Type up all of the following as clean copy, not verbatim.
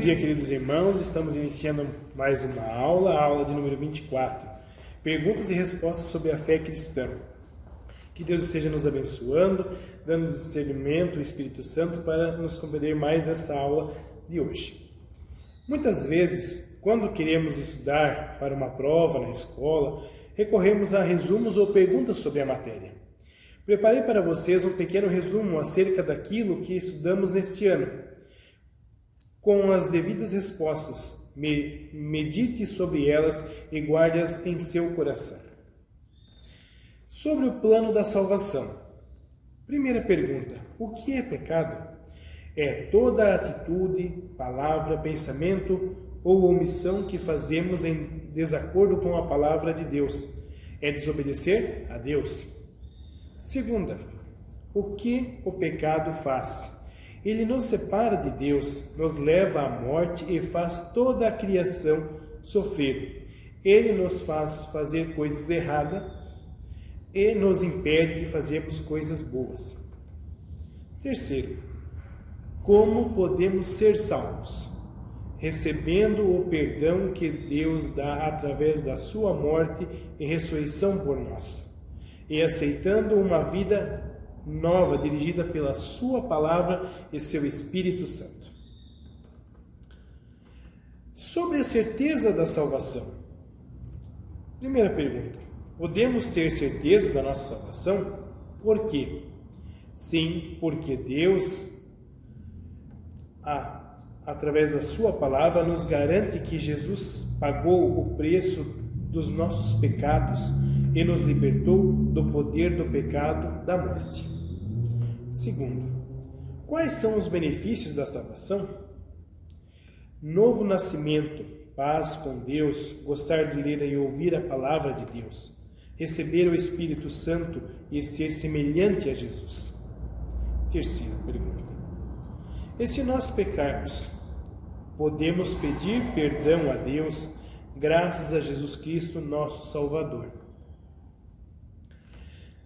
dia, queridos irmãos. Estamos iniciando mais uma aula, a aula de número 24. Perguntas e respostas sobre a fé cristã. Que Deus esteja nos abençoando, dando discernimento, o Espírito Santo, para nos compreender mais essa aula de hoje. Muitas vezes, quando queremos estudar para uma prova na escola, recorremos a resumos ou perguntas sobre a matéria. Preparei para vocês um pequeno resumo acerca daquilo que estudamos neste ano, com as devidas respostas. Medite sobre elas e guarde-as em seu coração. Sobre o plano da salvação. Primeira pergunta: o que é pecado? É toda atitude, palavra, pensamento ou omissão que fazemos em desacordo com a palavra de Deus. É desobedecer a Deus. Segunda: o que o pecado faz? Ele nos separa de Deus, nos leva à morte e faz toda a criação sofrer. Ele nos faz fazer coisas erradas e nos impede de fazermos coisas boas. Terceiro: como podemos ser salvos? Recebendo o perdão que Deus dá através da sua morte e ressurreição por nós, e aceitando uma vida nova, dirigida pela sua palavra e seu Espírito Santo. Sobre a certeza da salvação. Primeira pergunta: podemos ter certeza da nossa salvação? Por quê? Sim, porque Deus, através da sua palavra, nos garante que Jesus pagou o preço dos nossos pecados e nos libertou do poder do pecado, da morte. Segundo, quais são os benefícios da salvação? Novo nascimento, paz com Deus, gostar de ler e ouvir a palavra de Deus, receber o Espírito Santo e ser semelhante a Jesus. Terceira pergunta: e se nós pecarmos, podemos pedir perdão a Deus graças a Jesus Cristo, nosso Salvador?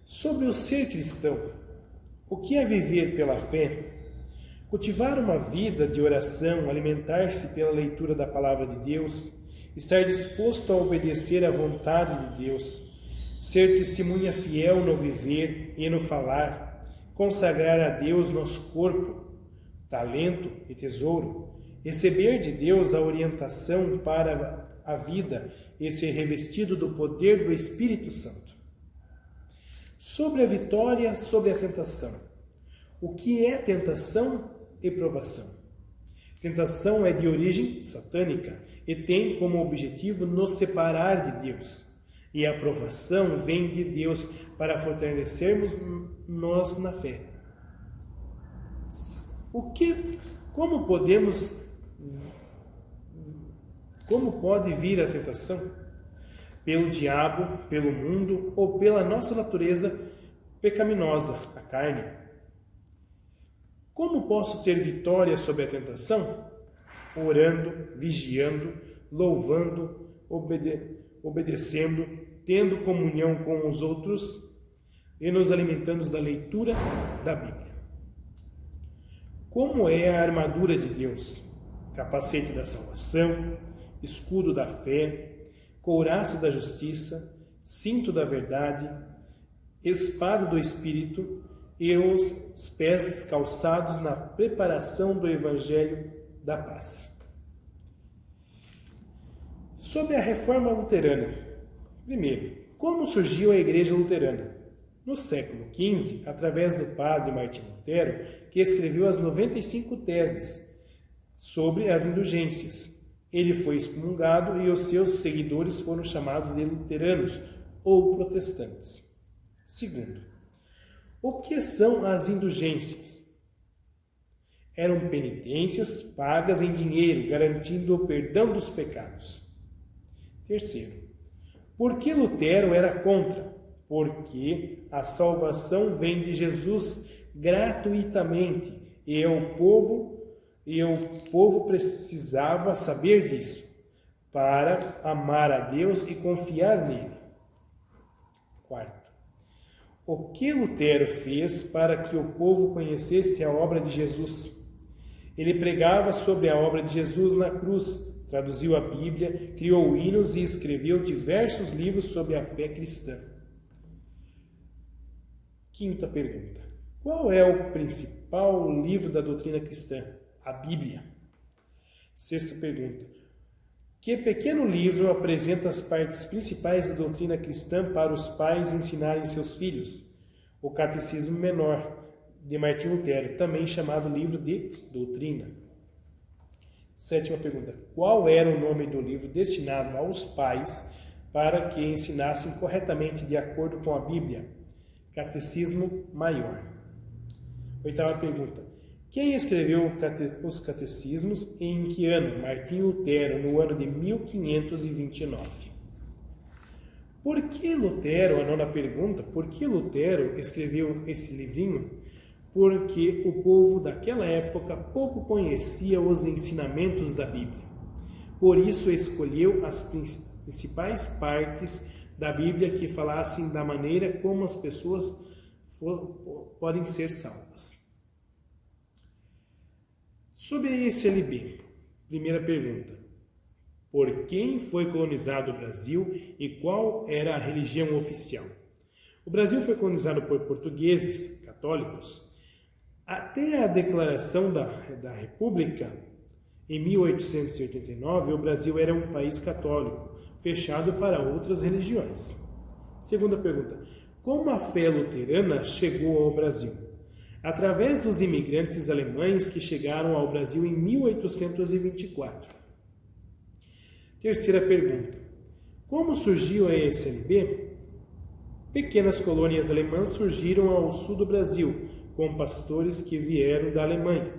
Sobre o ser cristão. O que é viver pela fé? Cultivar uma vida de oração, alimentar-se pela leitura da palavra de Deus, estar disposto a obedecer à vontade de Deus, ser testemunha fiel no viver e no falar, consagrar a Deus nosso corpo, talento e tesouro, receber de Deus a orientação para a vida e ser revestido do poder do Espírito Santo. Sobre a vitória sobre a tentação. O que é tentação e provação? Tentação é de origem satânica e tem como objetivo nos separar de Deus. E a provação vem de Deus para fortalecermos nós na fé. Como pode vir a tentação? Pelo diabo, pelo mundo ou pela nossa natureza pecaminosa, a carne. Como posso ter vitória sobre a tentação? Orando, vigiando, louvando, obedecendo, tendo comunhão com os outros e nos alimentando da leitura da Bíblia. Como é a armadura de Deus? Capacete da salvação, escudo da fé, couraça da justiça, cinto da verdade, espada do Espírito e os pés calçados na preparação do Evangelho da paz. Sobre a reforma luterana. Primeiro, como surgiu a Igreja Luterana? No século XV, através do padre Martim Lutero, que escreveu as 95 teses sobre as indulgências. Ele foi excomungado e os seus seguidores foram chamados de luteranos ou protestantes. Segundo, o que são as indulgências? Eram penitências pagas em dinheiro, garantindo o perdão dos pecados. Terceiro, por que Lutero era contra? Porque a salvação vem de Jesus gratuitamente e o povo precisava saber disso para amar a Deus e confiar nele. Quarto, o que Lutero fez para que o povo conhecesse a obra de Jesus? Ele pregava sobre a obra de Jesus na cruz, traduziu a Bíblia, criou hinos e escreveu diversos livros sobre a fé cristã. Quinta pergunta. Qual é o principal livro da doutrina cristã? A Bíblia. Sexta pergunta. Que pequeno livro apresenta as partes principais da doutrina cristã para os pais ensinarem seus filhos? O Catecismo Menor, de Martinho Lutero, também chamado livro de doutrina. Sétima pergunta. Qual era o nome do livro destinado aos pais para que ensinassem corretamente de acordo com a Bíblia? Catecismo Maior. Oitava pergunta. Quem escreveu os catecismos e em que ano? Martinho Lutero, no ano de 1529. Por que Lutero, a nona pergunta, por que Lutero escreveu esse livrinho? Porque o povo daquela época pouco conhecia os ensinamentos da Bíblia. Por isso escolheu as principais partes da Bíblia que falassem da maneira como as pessoas podem ser salvas. Sobre a ESLB, primeira pergunta. Por quem foi colonizado o Brasil e qual era a religião oficial? O Brasil foi colonizado por portugueses católicos. Até a declaração da República, em 1889, o Brasil era um país católico, fechado para outras religiões. Segunda pergunta. Como a fé luterana chegou ao Brasil? Através dos imigrantes alemães que chegaram ao Brasil em 1824. Terceira pergunta. Como surgiu a ESLB? Pequenas colônias alemãs surgiram ao sul do Brasil, com pastores que vieram da Alemanha.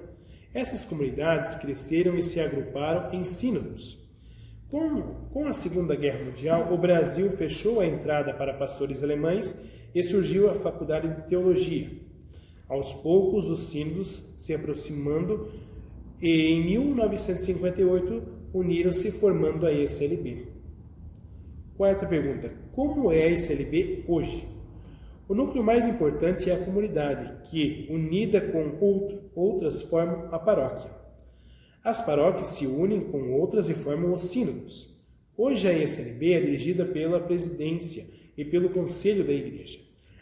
Essas comunidades cresceram e se agruparam em sínodos. Com a Segunda Guerra Mundial, o Brasil fechou a entrada para pastores alemães e surgiu a Faculdade de Teologia. Aos poucos, os sínodos se aproximando e, em 1958, uniram-se formando a ESLB. Quarta pergunta. Como é a ESLB hoje? O núcleo mais importante é a comunidade, que, unida com outras, formam a paróquia. As paróquias se unem com outras e formam os sínodos. Hoje a ESLB é dirigida pela presidência e pelo conselho da igreja.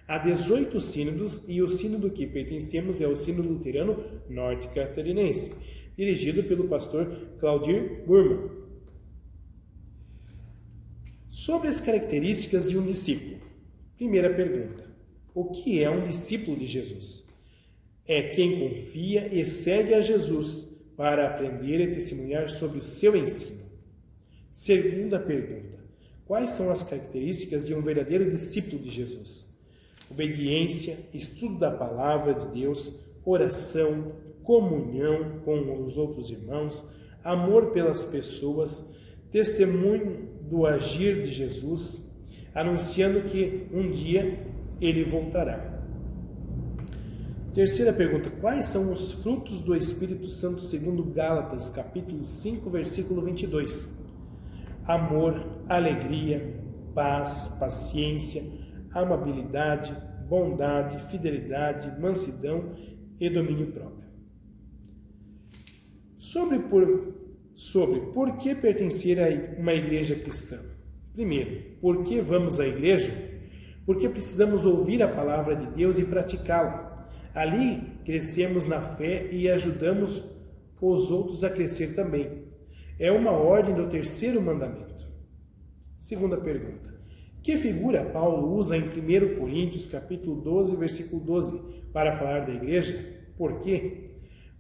Há 18 sínodos e o sínodo que pertencemos é o Sínodo Luterano Norte Catarinense, dirigido pelo pastor Claudir Burman. Sobre as características de um discípulo. Primeira pergunta. O que é um discípulo de Jesus? É quem confia e segue a Jesus para aprender e testemunhar sobre o seu ensino. Segunda pergunta. Quais são as características de um verdadeiro discípulo de Jesus? Obediência, estudo da palavra de Deus, oração, comunhão com os outros irmãos, amor pelas pessoas, testemunho do agir de Jesus, anunciando que um dia ele voltará. Terceira pergunta. Quais são os frutos do Espírito Santo segundo Gálatas, capítulo 5, versículo 22? Amor, alegria, paz, paciência, amabilidade, bondade, fidelidade, mansidão e domínio próprio. Sobre por que pertencer a uma igreja cristã. Primeiro, por que vamos à igreja? Porque precisamos ouvir a palavra de Deus e praticá-la. Ali crescemos na fé e ajudamos os outros a crescer também. É uma ordem do terceiro mandamento. Segunda pergunta. Que figura Paulo usa em 1 Coríntios, capítulo 12, versículo 12, para falar da igreja? Por quê?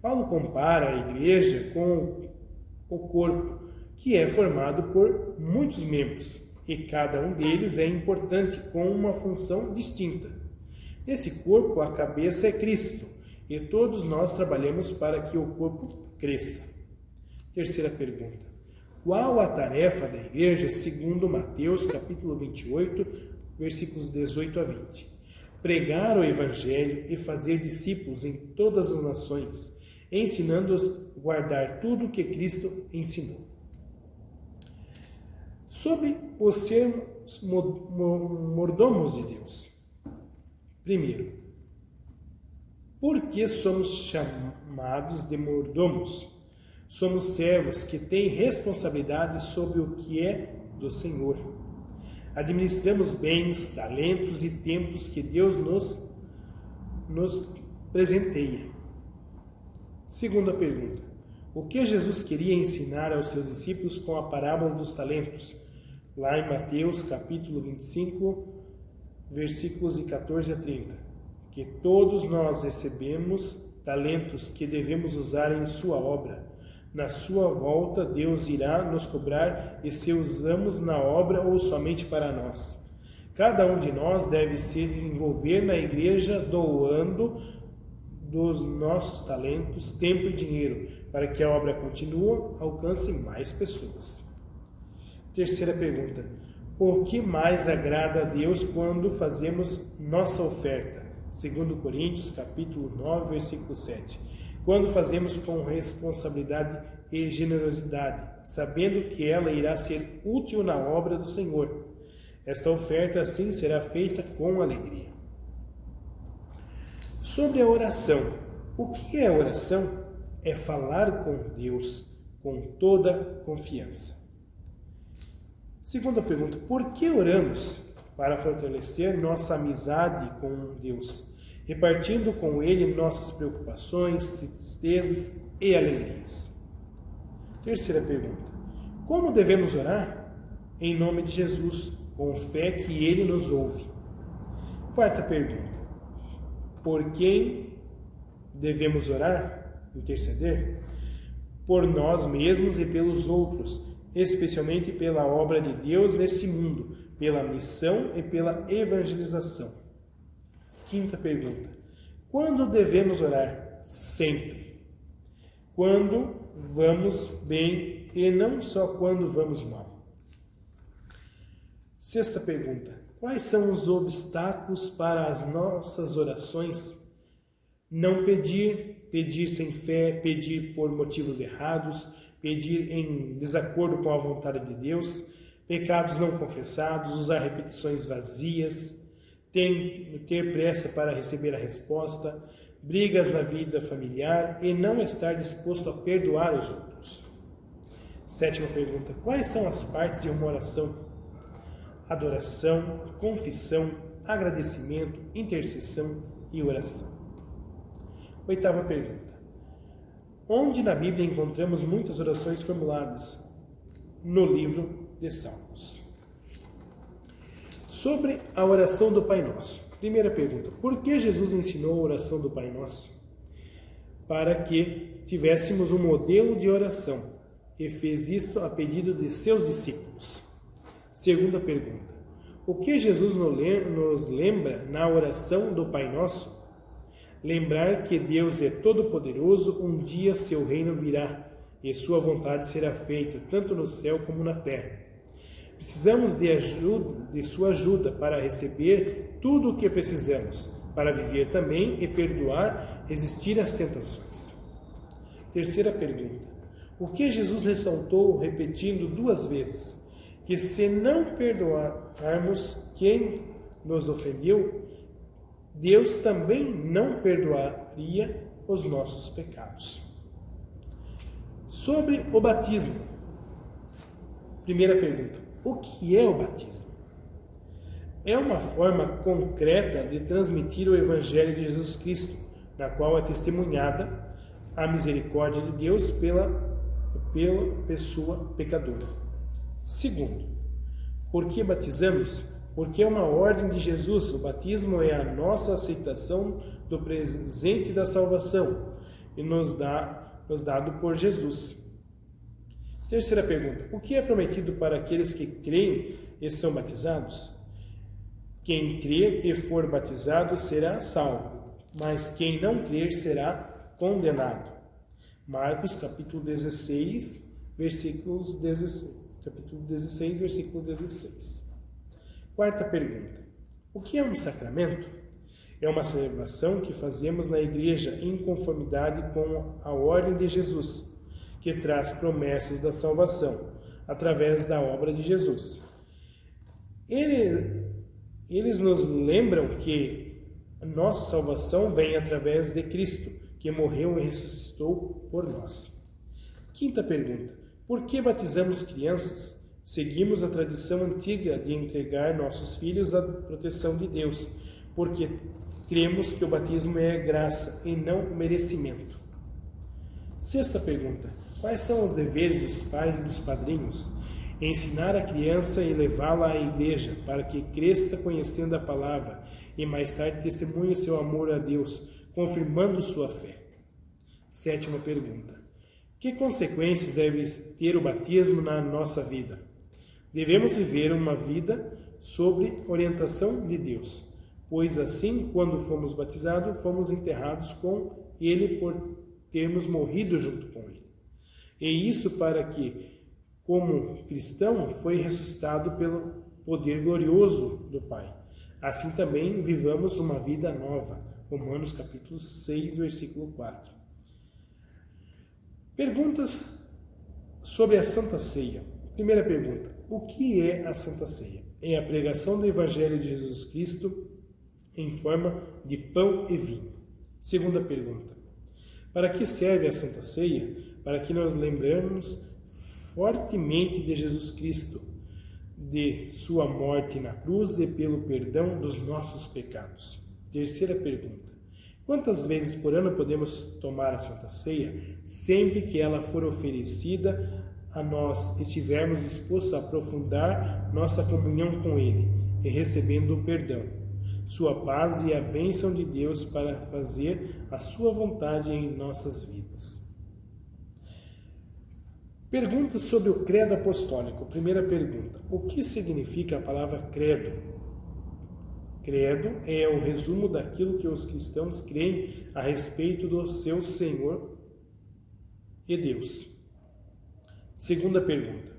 Paulo compara a igreja com o corpo, que é formado por muitos membros, e cada um deles é importante com uma função distinta. Nesse corpo, a cabeça é Cristo, e todos nós trabalhamos para que o corpo cresça. Terceira pergunta. Qual a tarefa da igreja segundo Mateus, capítulo 28, versículos 18 a 20? Pregar o evangelho e fazer discípulos em todas as nações, ensinando-os a guardar tudo o que Cristo ensinou. Sobre os sermos mordomos de Deus. Primeiro, Porque somos chamados de mordomos. Somos servos que têm responsabilidade sobre o que é do Senhor. Administramos bens, talentos e tempos que Deus nos presenteia. Segunda pergunta. O que Jesus queria ensinar aos seus discípulos com a parábola dos talentos? Lá em Mateus capítulo 25, versículos de 14 a 30. Que todos nós recebemos talentos que devemos usar em sua obra. Na sua volta, Deus irá nos cobrar e se usamos na obra ou somente para nós. Cada um de nós deve se envolver na igreja doando dos nossos talentos, tempo e dinheiro, para que a obra continue, alcance mais pessoas. Terceira pergunta. O que mais agrada a Deus quando fazemos nossa oferta? 2 Coríntios, capítulo 9, versículo 7. Quando fazemos com responsabilidade e generosidade, sabendo que ela irá ser útil na obra do Senhor. Esta oferta assim será feita com alegria. Sobre a oração. O que é oração? É falar com Deus com toda confiança. Segunda pergunta. Por que oramos? Para fortalecer nossa amizade com Deus, repartindo com Ele nossas preocupações, tristezas e alegrias. Terceira pergunta. Como devemos orar? Em nome de Jesus, com fé que Ele nos ouve. Quarta pergunta. Por quem devemos orar? Interceder? Por nós mesmos e pelos outros, especialmente pela obra de Deus nesse mundo, pela missão e pela evangelização. Quinta pergunta. Quando devemos orar? Sempre. Quando vamos bem e não só quando vamos mal. Sexta pergunta. Quais são os obstáculos para as nossas orações? Não pedir, pedir sem fé, pedir por motivos errados, pedir em desacordo com a vontade de Deus, pecados não confessados, usar repetições vazias, ter pressa para receber a resposta, brigas na vida familiar e não estar disposto a perdoar os outros. Sétima pergunta. Quais são as partes de uma oração? Adoração, confissão, agradecimento, intercessão e oração. Oitava pergunta. Onde na Bíblia encontramos muitas orações formuladas? No livro de Salmos. Sobre a oração do Pai Nosso. Primeira pergunta. Por que Jesus ensinou a oração do Pai Nosso? Para que tivéssemos um modelo de oração e fez isto a pedido de seus discípulos. Segunda pergunta. O que Jesus nos lembra na oração do Pai Nosso? Lembrar que Deus é todo-poderoso, um dia seu reino virá e sua vontade será feita, tanto no céu como na terra. Precisamos de sua ajuda para receber tudo o que precisamos, para viver também e perdoar, resistir às tentações. Terceira pergunta. O que Jesus ressaltou repetindo 2 vezes? Que se não perdoarmos quem nos ofendeu, Deus também não perdoaria os nossos pecados. Sobre o batismo. Primeira pergunta. O que é o batismo? É uma forma concreta de transmitir o Evangelho de Jesus Cristo, na qual é testemunhada a misericórdia de Deus pela pessoa pecadora. Segundo, por que batizamos? Porque é uma ordem de Jesus. O batismo é a nossa aceitação do presente da salvação e nos dado por Jesus. Terceira pergunta. O que é prometido para aqueles que creem e são batizados? Quem crer e for batizado será salvo, mas quem não crer será condenado. Marcos capítulo 16, versículos 16. Capítulo 16, versículo 16. Quarta pergunta. O que é um sacramento? É uma celebração que fazemos na igreja em conformidade com a ordem de Jesus, que traz promessas da salvação, através da obra de Jesus. Eles nos lembram que A nossa salvação vem através de Cristo, que morreu e ressuscitou por nós. Quinta pergunta: por que batizamos crianças? Seguimos a tradição antiga de entregar nossos filhos à proteção de Deus, porque cremos que o batismo é graça e não merecimento. Sexta pergunta: quais são os deveres dos pais e dos padrinhos? Ensinar a criança e levá-la à igreja, para que cresça conhecendo a palavra e mais tarde testemunhe seu amor a Deus, confirmando sua fé. Sétima pergunta: que consequências deve ter o batismo na nossa vida? Devemos viver uma vida sob orientação de Deus, pois assim, quando fomos batizados, fomos enterrados com Ele por termos morrido junto com Ele. E isso para que, como cristão, foi ressuscitado pelo poder glorioso do Pai. Assim também vivamos uma vida nova. Romanos capítulo 6, versículo 4. Perguntas sobre a Santa Ceia. Primeira pergunta: o que é a Santa Ceia? É a pregação do Evangelho de Jesus Cristo em forma de pão e vinho. Segunda pergunta: para que serve a Santa Ceia? Para que nós lembremos fortemente de Jesus Cristo, de sua morte na cruz e pelo perdão dos nossos pecados. Terceira pergunta: quantas vezes por ano podemos tomar a Santa Ceia? Sempre que ela for oferecida a nós estivermos dispostos a aprofundar nossa comunhão com Ele e recebendo o perdão, sua paz e a bênção de Deus para fazer a sua vontade em nossas vidas. Perguntas sobre o credo apostólico. Primeira pergunta: o que significa a palavra credo? Credo é o resumo daquilo que os cristãos creem a respeito do seu Senhor e Deus. Segunda pergunta: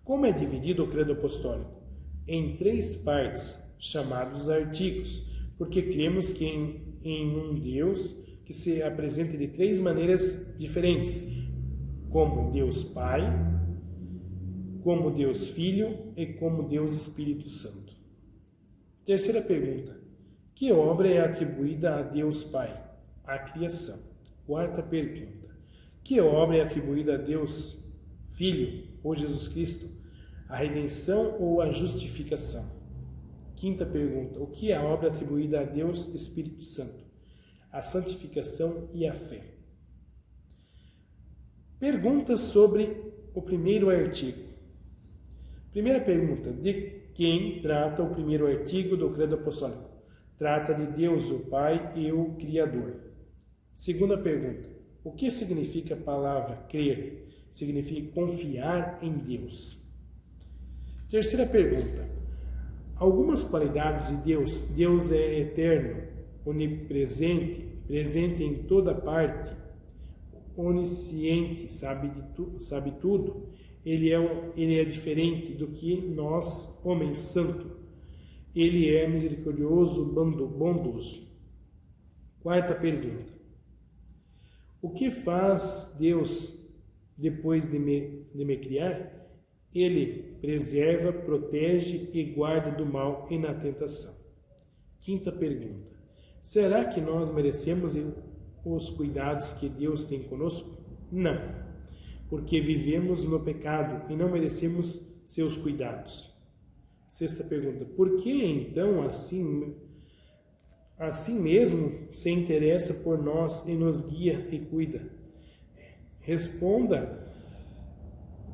como é dividido o credo apostólico? Em 3 partes, chamados artigos, porque cremos que em um Deus que se apresenta de 3 maneiras diferentes, como Deus Pai, como Deus Filho e como Deus Espírito Santo. Terceira pergunta: que obra é atribuída a Deus Pai? A criação. Quarta pergunta: que obra é atribuída a Deus Filho ou Jesus Cristo? A redenção ou a justificação? Quinta pergunta: o que é a obra atribuída a Deus Espírito Santo? A santificação e a fé. Perguntas sobre o primeiro artigo. Primeira pergunta: de quem trata o primeiro artigo do credo apostólico? Trata de Deus, o Pai e o Criador. Segunda pergunta: o que significa a palavra crer? Significa confiar em Deus. Terceira pergunta: algumas qualidades de Deus. Deus é eterno, onipresente, presente em toda parte, onisciente, sabe tudo. Ele é diferente do que nós, homens santos. Ele é misericordioso, bondoso. Quarta pergunta: o que faz Deus depois de me criar? Ele preserva, protege e guarda do mal e na tentação. Quinta pergunta: será que nós merecemos os cuidados que Deus tem conosco? Não, porque vivemos no pecado e não merecemos seus cuidados. Sexta pergunta: por que então assim mesmo se interessa por nós e nos guia e cuida? Responda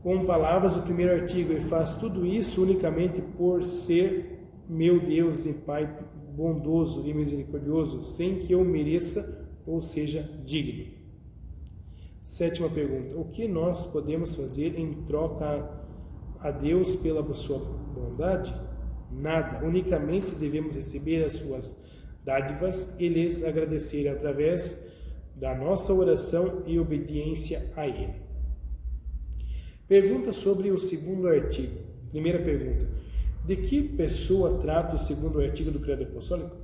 com palavras do primeiro artigo: e faz tudo isso unicamente por ser meu Deus e Pai bondoso e misericordioso, sem que eu mereça ou seja digno. Sétima pergunta: o que nós podemos fazer em troca a Deus pela sua bondade? Nada, unicamente devemos receber as suas dádivas e lhes agradecer através da nossa oração e obediência a Ele. Pergunta sobre o segundo artigo. Primeira pergunta: de que pessoa trata o segundo artigo do credo apostólico?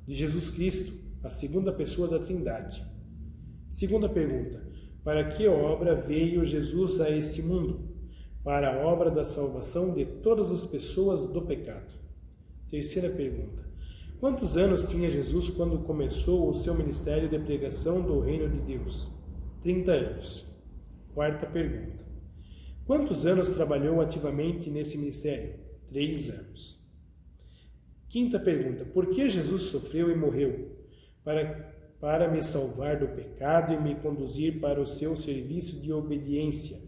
De Jesus Cristo, a segunda pessoa da Trindade. Segunda pergunta: para que obra veio Jesus a este mundo? Para a obra da salvação de todas as pessoas do pecado. Terceira pergunta: Quantos anos tinha Jesus quando começou o seu ministério de pregação do reino de Deus? 30 anos. Quarta pergunta. Quantos anos trabalhou ativamente nesse ministério? 3 anos. Quinta pergunta. Por que Jesus sofreu e morreu? Para me salvar do pecado e me conduzir para o seu serviço de obediência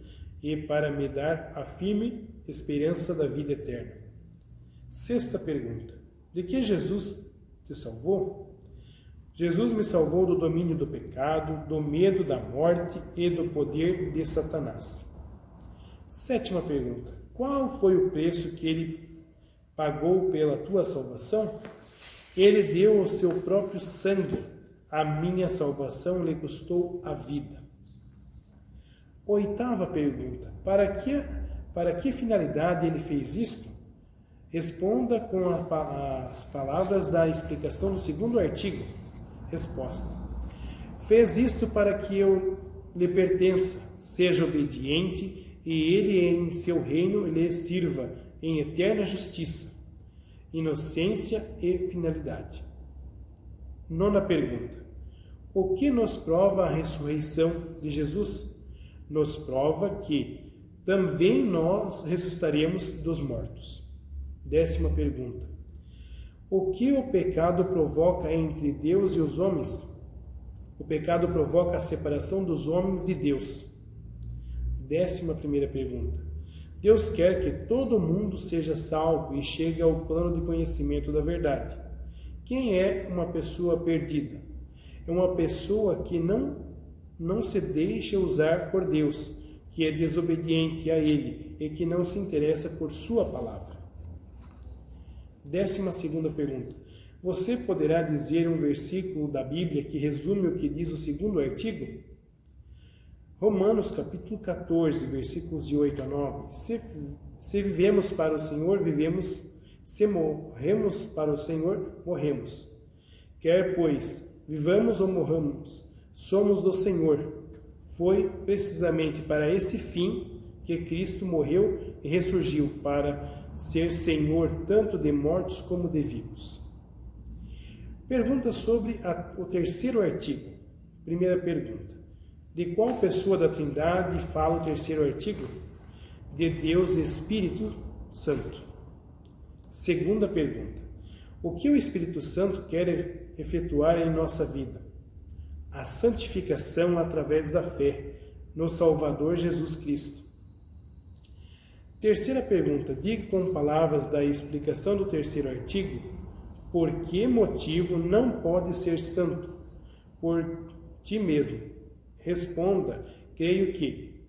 e para me dar a firme esperança da vida eterna. Sexta pergunta. De que Jesus te salvou? Jesus me salvou do domínio do pecado, do medo da morte e do poder de Satanás. Sétima pergunta. Qual foi o preço que ele pagou pela tua salvação? Ele deu o seu próprio sangue. A minha salvação lhe custou a vida. Oitava pergunta. Para que finalidade ele fez isto? Responda com as palavras da explicação do segundo artigo. Resposta. Fez isto para que eu lhe pertença, seja obediente e ele em seu reino lhe sirva em eterna justiça, inocência e finalidade. Nona pergunta. O que nos prova a ressurreição de Jesus? Nos prova que também nós ressuscitaremos dos mortos. Décima pergunta. O que o pecado provoca entre Deus e os homens? O pecado provoca a separação dos homens de Deus. 11ª pergunta. Deus quer que todo mundo seja salvo e chegue ao plano de conhecimento da verdade. Quem é uma pessoa perdida? É uma pessoa que não se deixa usar por Deus, que é desobediente a Ele e que não se interessa por sua palavra. 12ª pergunta. Você poderá dizer um versículo da Bíblia que resume o que diz o segundo artigo? Romanos capítulo 14, versículos de 8 a 9. Se vivemos para o Senhor, vivemos. Se morremos para o Senhor, morremos. Quer, pois, vivamos ou morramos, somos do Senhor. Foi precisamente para esse fim que Cristo morreu e ressurgiu, para ser Senhor tanto de mortos como de vivos. Pergunta sobre o terceiro artigo. Primeira pergunta. De qual pessoa da Trindade fala o terceiro artigo? De Deus Espírito Santo. Segunda pergunta. O que o Espírito Santo quer efetuar em nossa vida? A santificação através da fé no Salvador Jesus Cristo. Terceira pergunta. Diga com palavras da explicação do terceiro artigo por que motivo não pode ser santo por ti mesmo. Responda, creio que,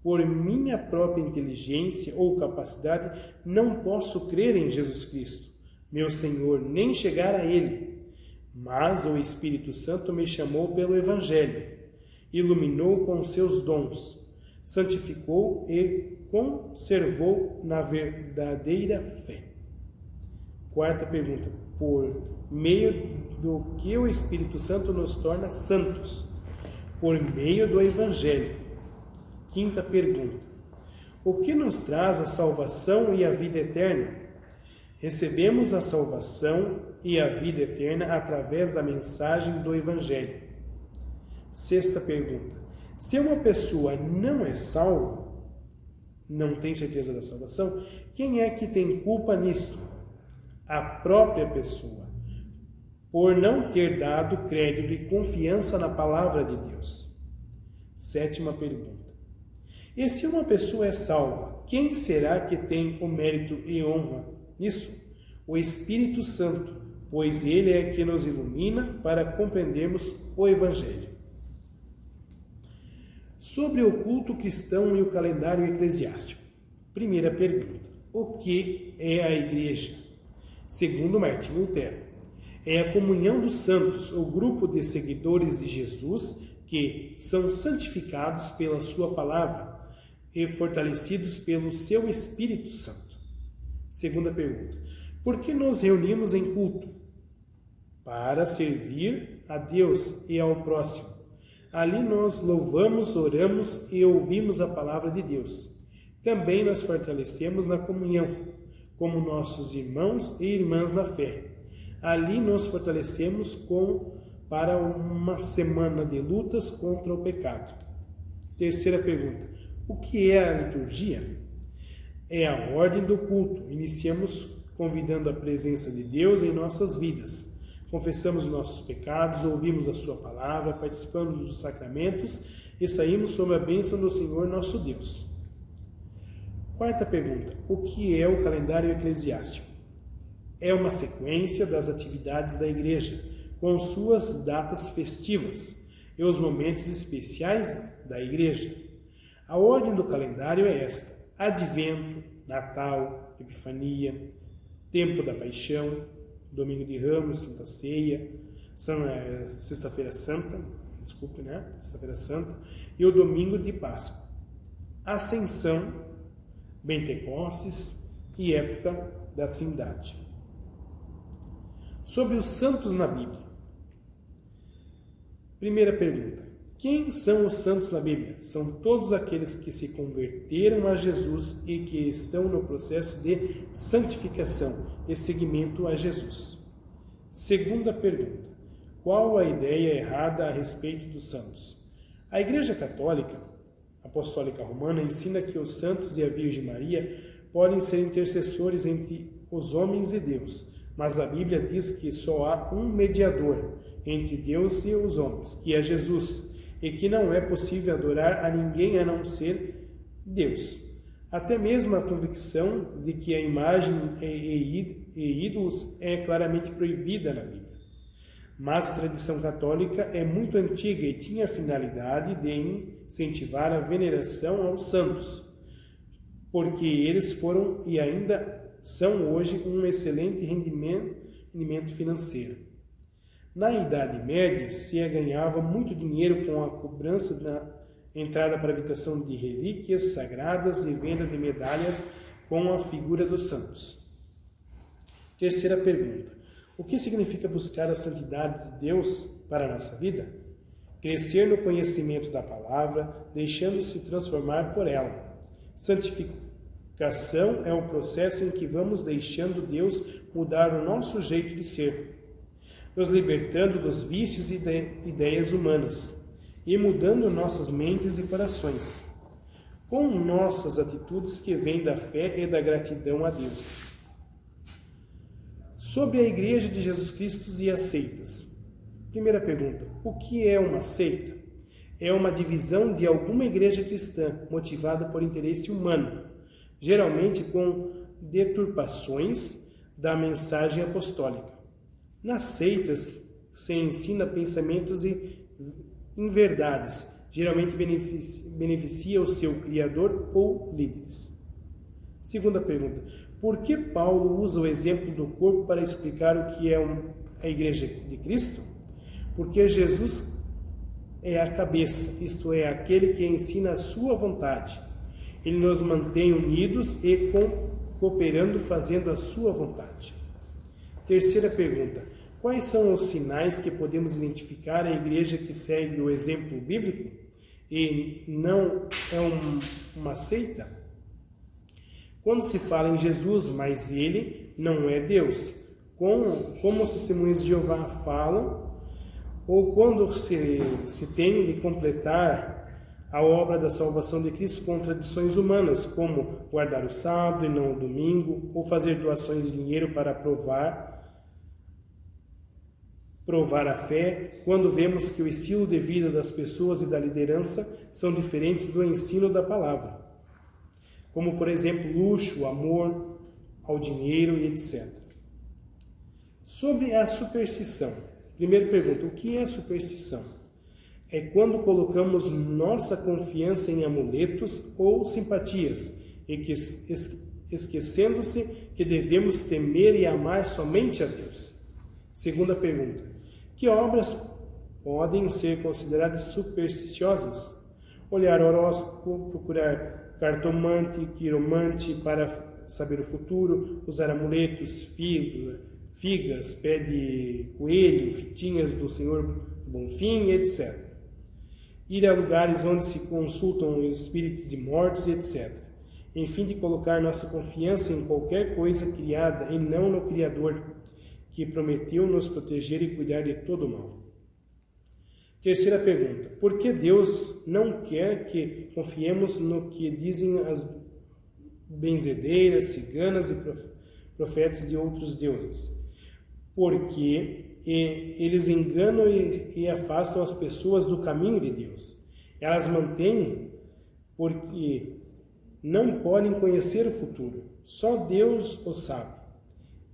por minha própria inteligência ou capacidade, não posso crer em Jesus Cristo, meu Senhor, nem chegar a Ele. Mas o Espírito Santo me chamou pelo Evangelho, iluminou com seus dons, santificou e conservou na verdadeira fé. Quarta pergunta. Por meio do que o Espírito Santo nos torna santos? Por meio do Evangelho. Quinta pergunta. O que nos traz a salvação e a vida eterna? Recebemos a salvação e a vida eterna através da mensagem do Evangelho. Sexta pergunta. Se uma pessoa não é salva, não tem certeza da salvação, quem é que tem culpa nisso? A própria pessoa, por não ter dado crédito e confiança na palavra de Deus. Sétima pergunta. E se uma pessoa é salva, quem será que tem o mérito e honra nisso? O Espírito Santo, pois ele é que nos ilumina para compreendermos o Evangelho. Sobre o culto cristão e o calendário eclesiástico. Primeira pergunta. O que é a igreja? Segundo Martim Lutero, é a comunhão dos santos, o grupo de seguidores de Jesus que são santificados pela sua palavra e fortalecidos pelo seu Espírito Santo. Segunda pergunta. Por que nos reunimos em culto? Para servir a Deus e ao próximo. Ali nós louvamos, oramos e ouvimos a palavra de Deus. Também nos fortalecemos na comunhão, como nossos irmãos e irmãs na fé. Ali nos fortalecemos para uma semana de lutas contra o pecado. Terceira pergunta: o que é a liturgia? É a ordem do culto. Iniciamos convidando a presença de Deus em nossas vidas. Confessamos nossos pecados, ouvimos a sua palavra, participamos dos sacramentos e saímos sob a bênção do Senhor nosso Deus. Quarta pergunta: o que é o calendário eclesiástico? É uma sequência das atividades da Igreja, com suas datas festivas e os momentos especiais da Igreja. A ordem do calendário é esta: Advento, Natal, Epifania, Tempo da Paixão, Domingo de Ramos, Santa Ceia, Sexta-feira Santa, Sexta-feira Santa, e o Domingo de Páscoa, Ascensão, Pentecostes e época da Trindade. Sobre os santos na Bíblia. Primeira pergunta: quem são os santos na Bíblia? São todos aqueles que se converteram a Jesus e que estão no processo de santificação e seguimento a Jesus. Segunda pergunta: qual a ideia errada a respeito dos santos? A Igreja Católica Apostólica Romana ensina que os santos e a Virgem Maria podem ser intercessores entre os homens e Deus, mas a Bíblia diz que só há um mediador entre Deus e os homens, que é Jesus, e que não é possível adorar a ninguém a não ser Deus. Até mesmo a convicção de que a imagem e ídolos é claramente proibida na Bíblia. Mas a tradição católica é muito antiga e tinha a finalidade de incentivar a veneração aos santos, porque eles foram e ainda são hoje um excelente rendimento financeiro. Na Idade Média, se ganhava muito dinheiro com a cobrança da entrada para a habitação de relíquias sagradas e venda de medalhas com a figura dos santos. Terceira pergunta: o que significa buscar a santidade de Deus para a nossa vida? Crescer no conhecimento da palavra, deixando-se transformar por ela. Santificação é o processo em que vamos deixando Deus mudar o nosso jeito de ser, nos libertando dos vícios e de ideias humanas e mudando nossas mentes e corações, com nossas atitudes que vêm da fé e da gratidão a Deus. Sobre a Igreja de Jesus Cristo e as seitas. Primeira pergunta: o que é uma seita? É uma divisão de alguma igreja cristã motivada por interesse humano, geralmente com deturpações da mensagem apostólica. Nas seitas se ensina pensamentos e inverdades, geralmente beneficia o seu criador ou líderes. Segunda pergunta: por que Paulo usa o exemplo do corpo para explicar o que é a Igreja de Cristo? Porque Jesus é a cabeça, isto é, aquele que ensina a sua vontade. Ele nos mantém unidos e cooperando, fazendo a sua vontade. Terceira pergunta: quais são os sinais que podemos identificar a igreja que segue o exemplo bíblico e não é uma seita? Quando se fala em Jesus, mas ele não é Deus, como os testemunhas de Jeová falam, ou quando se tem de completar a obra da salvação de Cristo com tradições humanas, como guardar o sábado e não o domingo, ou fazer doações de dinheiro para provar a fé, quando vemos que o estilo de vida das pessoas e da liderança são diferentes do ensino da palavra, como, por exemplo, luxo, amor ao dinheiro e etc. Sobre a superstição. Primeira pergunta: o que é superstição? É quando colocamos nossa confiança em amuletos ou simpatias, esquecendo-se que devemos temer e amar somente a Deus. Segunda pergunta: que obras podem ser consideradas supersticiosas? Olhar horóscopo, procurar cartomante, quiromante para saber o futuro, usar amuletos, figas, pé de coelho, fitinhas do Senhor do Bonfim, etc. Ir a lugares onde se consultam espíritos de mortos, etc. Enfim, de colocar nossa confiança em qualquer coisa criada e não no Criador, que prometeu nos proteger e cuidar de todo o mal. Terceira pergunta: por que Deus não quer que confiemos no que dizem as benzedeiras, ciganas e profetas de outros deuses? Porque eles enganam e afastam as pessoas do caminho de Deus. Elas mantêm porque não podem conhecer o futuro. Só Deus o sabe.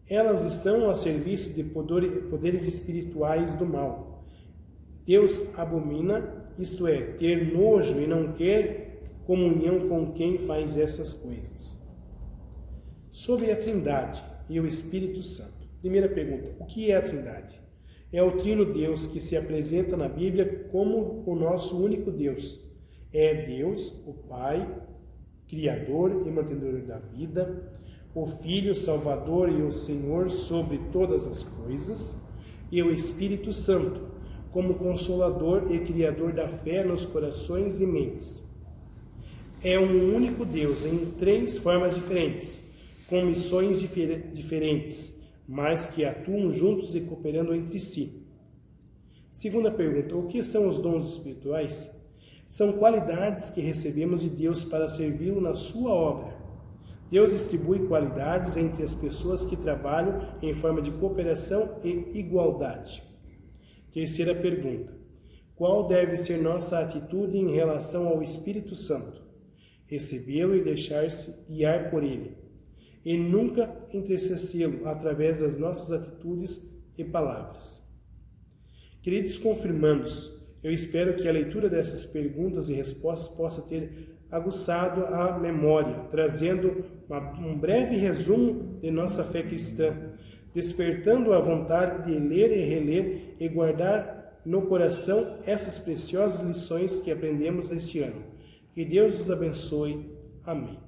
Elas estão a serviço de poderes espirituais do mal. Deus abomina, isto é, ter nojo e não quer comunhão com quem faz essas coisas. Sobre a Trindade e o Espírito Santo. Primeira pergunta: o que é a Trindade? É o Trino Deus que se apresenta na Bíblia como o nosso único Deus. É Deus, o Pai, Criador e mantenedor da vida, o Filho, Salvador e o Senhor sobre todas as coisas, e o Espírito Santo, como Consolador e Criador da fé nos corações e mentes. É um único Deus em três formas diferentes, com missões diferentes, mas que atuam juntos e cooperando entre si. Segunda pergunta: o que são os dons espirituais? São qualidades que recebemos de Deus para servi-lo na sua obra. Deus distribui qualidades entre as pessoas que trabalham em forma de cooperação e igualdade. Terceira pergunta: qual deve ser nossa atitude em relação ao Espírito Santo? Recebê-lo e deixar-se guiar por ele, e nunca entristecê-lo através das nossas atitudes e palavras. Queridos confirmandos, eu espero que a leitura dessas perguntas e respostas possa ter aguçado a memória, trazendo um breve resumo de nossa fé cristã, despertando a vontade de ler e reler e guardar no coração essas preciosas lições que aprendemos este ano. Que Deus os abençoe. Amém.